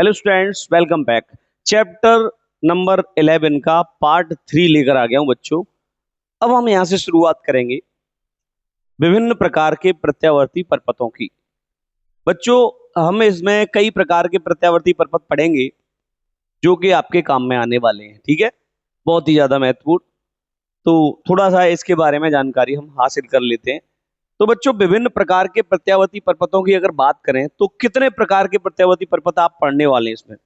Hello students, welcome back. Chapter number 11 का part 3 लेकर आ गया हूं बच्चों। अब हम यहां से शुरुआत करेंगे विभिन्न प्रकार के प्रत्यावर्ती परपथों की। बच्चों, हम इसमें कई प्रकार के प्रत्यावर्ती परपथ पढ़ेंगे जो कि आपके काम में आने वाले हैं। ठीक है, बहुत ही ज्यादा महत्वपूर्ण। तो थोड़ा सा इसके बारे में जानकारी हम हासिल कर लेते हैं। तो बच्चों, विभिन्न प्रकार के प्रत्यावर्ती परपथों की अगर बात करें तो कितने प्रकार के प्रत्यावर्ती परपथ आप पढ़ने वाले हैं इसमें।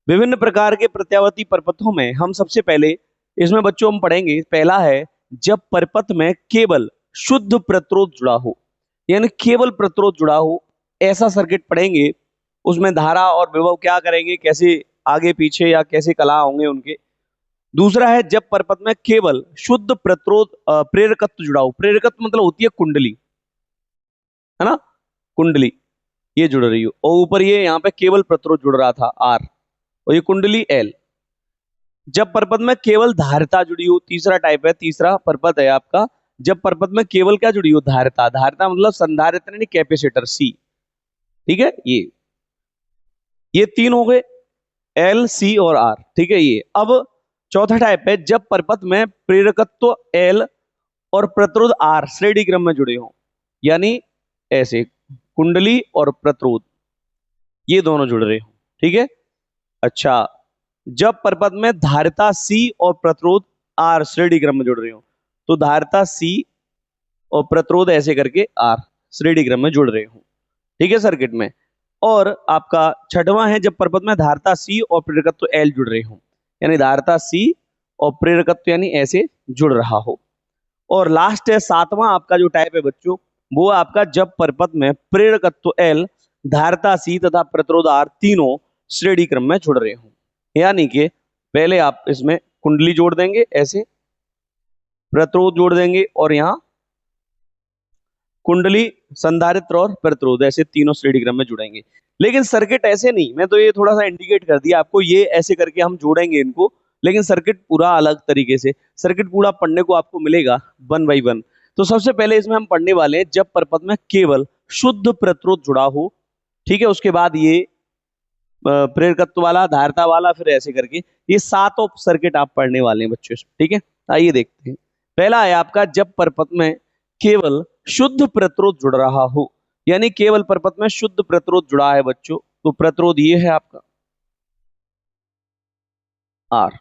विभिन्न प्रकार के प्रत्यावर्ती परपथों में हम सबसे पहले इसमें बच्चों हम पढ़ेंगे, पहला है जब परपथ में केवल शुद्ध प्रतिरोध जुड़ा हो, यानी केवल प्रतिरोध जुड़ा हो, ऐसा सर्किट पढ़ेंगे। उसमें धारा और विभव क्या करेंगे, कैसे आगे पीछे या कैसे कला होंगे उनके। दूसरा है जब परपथ में केवल शुद्ध प्रतिरोध प्रेरकत्व जुड़ा हो। प्रेरकत्व मतलब होती है कुंडली, है ना, कुंडली ये जुड़ रही हो, और ऊपर ये यहाँ पे केवल प्रतिरोध जुड़ रहा था आर, और ये कुंडली एल। जब परपथ में केवल धारिता जुड़ी हो, तीसरा टाइप है, तीसरा परपथ है आपका जब परपथ में केवल क्या जुड़ी हो, धारिता। धारिता मतलब संधारित्र यानी कैपेसिटर सी। ठीक है, ये तीन हो गए, एल सी और आर। ठीक है, ये अब चौथा टाइप है जब परपथ में प्रेरकत्व एल और प्रतिरोध आर श्रेणी क्रम में जुड़े हों, यानी ऐसे कुंडली और प्रतिरोध ये दोनों जुड़ रहे हो। ठीक है, अच्छा, जब परपथ में धारिता सी और प्रतिरोध आर श्रेणी क्रम में जुड़ रहे हो, तो धारिता सी और प्रतिरोध ऐसे करके आर श्रेणी क्रम में जुड़ रहे हो। ठीक है, सर्किट में। और आपका छठवां है जब परपथ में धारिता सी और प्रेरकत्व एल जुड़ रहे हो, यानी धारिता सी और प्रेरकत्व यानी ऐसे जुड़ रहा हो। और लास्ट है सातवां आपका जो टाइप है बच्चों, वो आपका जब परपथ में प्रेरकत्व एल, धारिता सी तथा प्रतिरोध आर तीनों श्रेणी क्रम में जुड़ रहे हो। यानी कि पहले आप इसमें कुंडली जोड़ देंगे, ऐसे प्रतिरोध जोड़ देंगे, और यहां कुंडली, संधारित्र और प्रतिरोध ऐसे तीनों श्रेणी क्रम में जुड़ेंगे। लेकिन सर्किट ऐसे नहीं, मैं तो ये थोड़ा सा इंडिकेट कर दिया आपको, ये ऐसे करके हम जोड़ेंगे इनको, लेकिन सर्किट पूरा अलग तरीके से। सर्किट पूरा पढ़ने को आपको मिलेगा 1 बाई 1। तो सबसे पहले इसमें हम पढ़ने वाले हैं जब परपथ में केवल शुद्ध प्रतिरोध जुड़ा हो। ठीक है, उसके बाद ये प्रेरकत्व वाला, धारिता वाला, फिर ऐसे करके ये सातों सर्किट आप पढ़ने वाले हैं बच्चों। ठीक है, आइए देखते हैं। पहला है आपका जब परपथ में केवल शुद्ध प्रतिरोध जुड़ रहा हो, यानी केवल परपथ में शुद्ध प्रतिरोध जुड़ा है बच्चों, तो प्रतिरोध ये है आपका आर।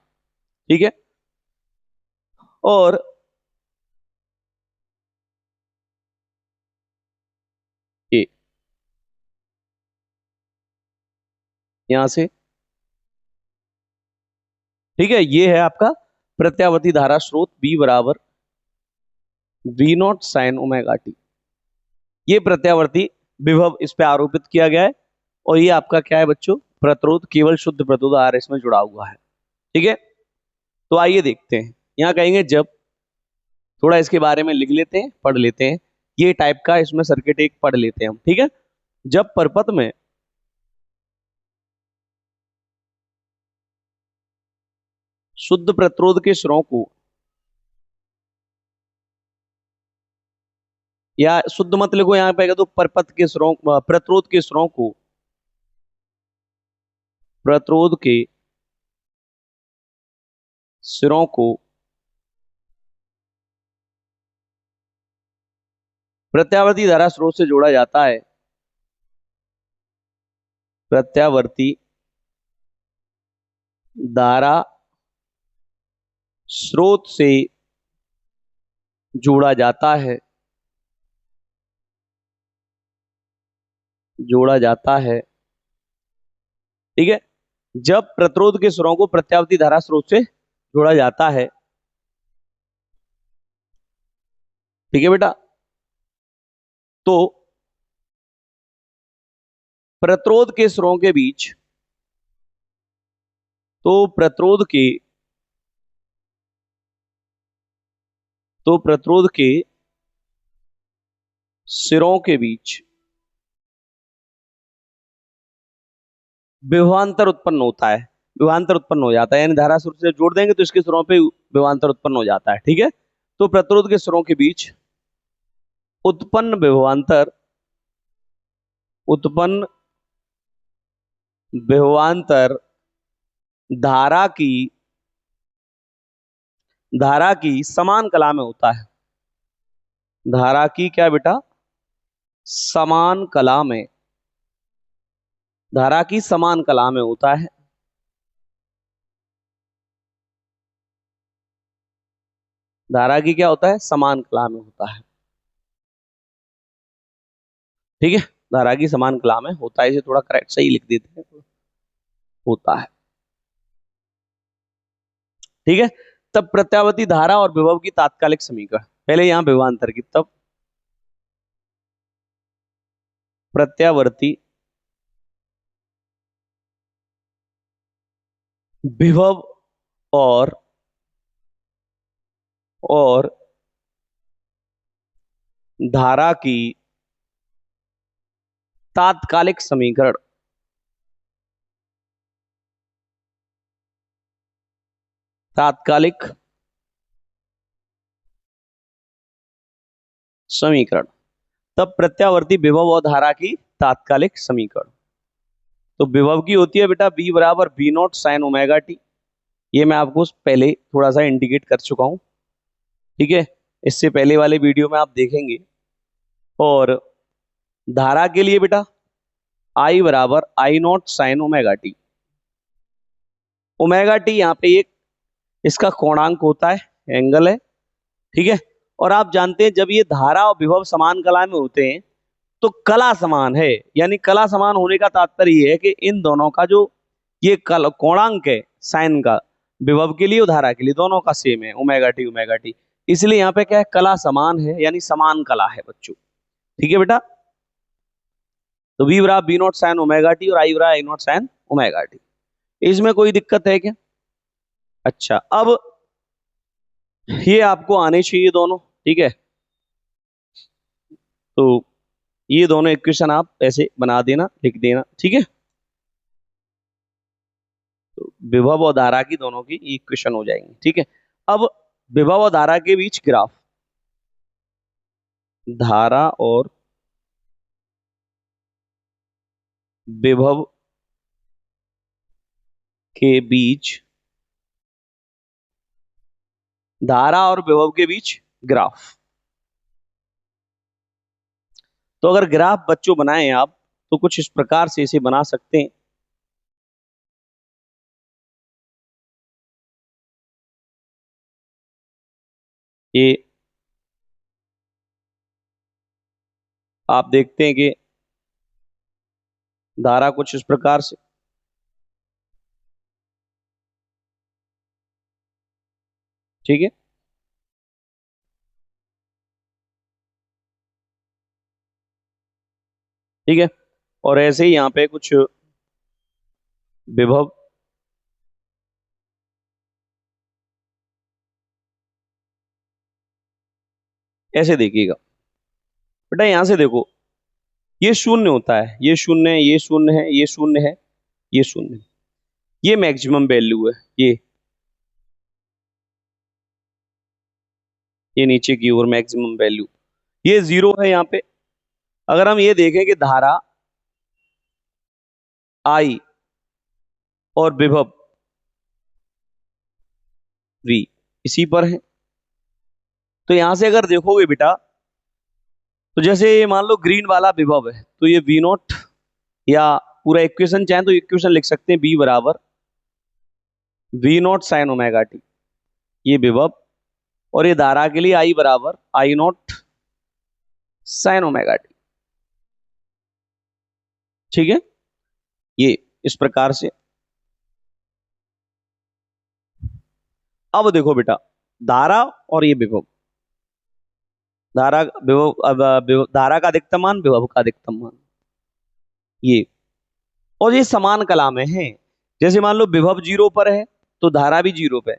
ठीक है, और ये यहां से, ठीक है, ये है आपका प्रत्यावर्ती धारा स्रोत बी बराबर V nought sine omega t. ये प्रत्यावर्ती विभव इस पे आरोपित किया गया है, और ये आपका क्या है बच्चों, प्रतिरोध, केवल शुद्ध प्रतिरोध आर इसमें जुड़ा हुआ है। ठीक है, तो आइए देखते हैं। यहाँ कहेंगे जब, थोड़ा इसके बारे में लिख लेते हैं, पढ़ लेते हैं, ये टाइप का इसमें सर्किट एक पढ़ लेते हैं हम। ठीक है, जब परपथ में शुद्ध प्रतिरोध के स्रों को, या शुद्ध मत लिखो यहाँ पे, तो परपथ के स्रों, प्रतिरोध के स्रों को, प्रतिरोध के सिरों को प्रत्यावर्ती धारा स्रोत से जोड़ा जाता है। प्रत्यावर्ती धारा स्रोत से जोड़ा जाता है, जोड़ा जाता है। ठीक है, जब प्रतिरोध के सिरों को प्रत्यावर्ती धारा स्रोत से जोड़ा जाता है। ठीक है बेटा, तो प्रतिरोध के सिरों के बीच, तो प्रतिरोध के, तो प्रतिरोध के सिरों के बीच विभवांतर उत्पन्न होता है, विभवांतर उत्पन्न हो जाता है, यानी धारा स्रोत से जोड़ देंगे तो इसके सिरों पे विभवांतर उत्पन्न हो जाता है। ठीक है, तो प्रतिरोध के सिरों के बीच उत्पन्न विभवांतर, उत्पन्न विभवांतर धारा की समान कला में होता है। धारा की क्या बेटा? समान कला में। धारा की समान कला में होता है। धारा की क्या होता है? समान कला में होता है। ठीक है, धारा की समान कला में होता है। इसे थोड़ा करेक्ट सही लिख देते हैं, होता है। ठीक है, तब प्रत्यावर्ती धारा और विभव की तात्कालिक समीकरण, पहले यहां विभवांतर की, तब प्रत्यावर्ती विभव और धारा की तात्कालिक समीकरण। तात्कालिक समीकरण, तब प्रत्यावर्ती विभव और धारा की तात्कालिक समीकरण। तो विभव की होती है बेटा V बराबर V not sine omega t. ये मैं आपको पहले थोड़ा सा इंडिकेट कर चुका हूं। ठीक है, इससे पहले वाले वीडियो में आप देखेंगे। और धारा के लिए बेटा I बराबर I not sine omega T. Omega T यहाँ पे एक इसका कोणांक होता है, एंगल है। ठीक है, और आप जानते हैं जब ये धारा और विभव समान कला में होते हैं तो कला समान है। यानी कला समान होने का तात्पर्य ये है कि इन दोनों का जो ये कोणांक है साइन का, विभव के लिए और धारा के लिए दोनों का सेम है, ओमेगा टी ओमेगा टी। इसलिए यहाँ पे क्या है? कला समान है, यानी समान कला है बच्चों। ठीक है बेटा, तो V बराबर V nought sine omega t और I बराबर I nought sine omega t. इसमें कोई दिक्कत है क्या? अच्छा, अब ये आपको आने चाहिए दोनों। ठीक है, तो ये दोनों इक्वेशन आप ऐसे बना देना, लिख देना। ठीक है, तो विभव और धारा की दोनों की इक्वेशन हो जाएंगी। ठीक है, अब विभव और धारा के बीच ग्राफ, धारा और विभव के बीच, धारा और विभव के बीच ग्राफ। तो अगर ग्राफ बच्चों बनाएं आप तो कुछ इस प्रकार से इसे बना सकते हैं। ये आप देखते हैं कि धारा कुछ इस प्रकार से, ठीक है, ठीक है, और ऐसे ही यहां पे कुछ विभव, ऐसे देखिएगा बेटा। यहां से देखो, ये शून्य होता है, ये शून्य है, ये शून्य है, ये शून्य है, ये शून्य है। ये मैक्सिमम वैल्यू है। ये नीचे की ओर मैक्सिमम वैल्यू, ये 0 है यहाँ पे। अगर हम ये देखें कि धारा I और विभव V इसी पर है, तो यहां से अगर देखोगे बेटा, तो जैसे ये मान लो ग्रीन वाला विभव है, तो ये V नॉट, या पूरा इक्वेशन चाहे तो इक्वेशन लिख सकते हैं, V बराबर V not sine omega t, ये विभव। और ये धारा के लिए I बराबर I not sine omega T. ठीक है, ये इस प्रकार से। अब देखो बेटा, धारा और ये विभव, धारा विभव, धारा का अधिकतम मान, विभव का अधिकतम मान, ये, और ये समान कला में है। जैसे मान लो विभव 0 पर है तो धारा भी 0 पे है,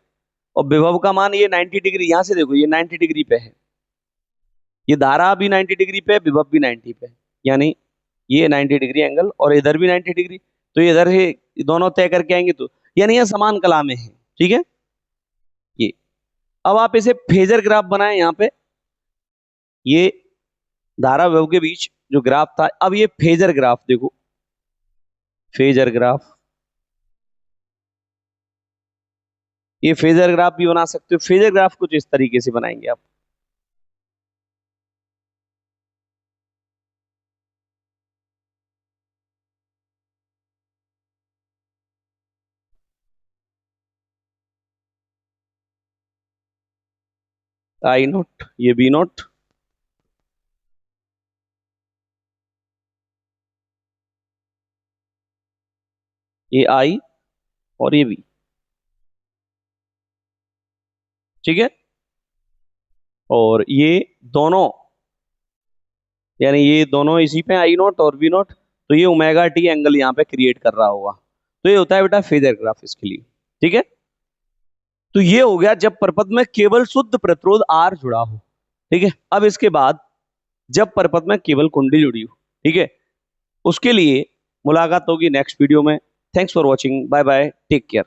और विभव का मान ये 90 डिग्री, यहां से देखो ये 90 डिग्री पे है, ये धारा भी 90 डिग्री पे है, विभव भी 90 पे है, यानी ये 90 डिग्री एंगल, और इधर भी 90 डिग्री। तो इधर से दोनों तय करके आएंगे, तो यानी ये समान कला में है। ठीक है, ये अब आप इसे फेजर ग्राफ बनाएं। यहाँ पे ये धारा विभव के बीच जो ग्राफ था, अब ये फेजर ग्राफ देखो, फेजर ग्राफ, ये फेजर ग्राफ भी बना सकते हो। फेजर ग्राफ कुछ इस तरीके से बनाएंगे आप। आई नोट, ये बी नोट, ये आई और ये बी। ठीक है, और ये दोनों, यानी ये दोनों इसी पे आई नोट और बी नोट, तो ये ओमेगा टी एंगल यहाँ पे क्रिएट कर रहा होगा। तो ये होता है बेटा फेजर ग्राफ इसके लिए। ठीक है, तो ये हो गया जब परपथ में केवल शुद्ध प्रतिरोध आर जुड़ा हो। ठीक है, अब इसके बाद जब परपथ में केवल कुंडली जुड़ी हो, ठीक है, उसके लिए मुलाकात होगी नेक्स्ट वीडियो में। Thanks for watching, bye bye, take care.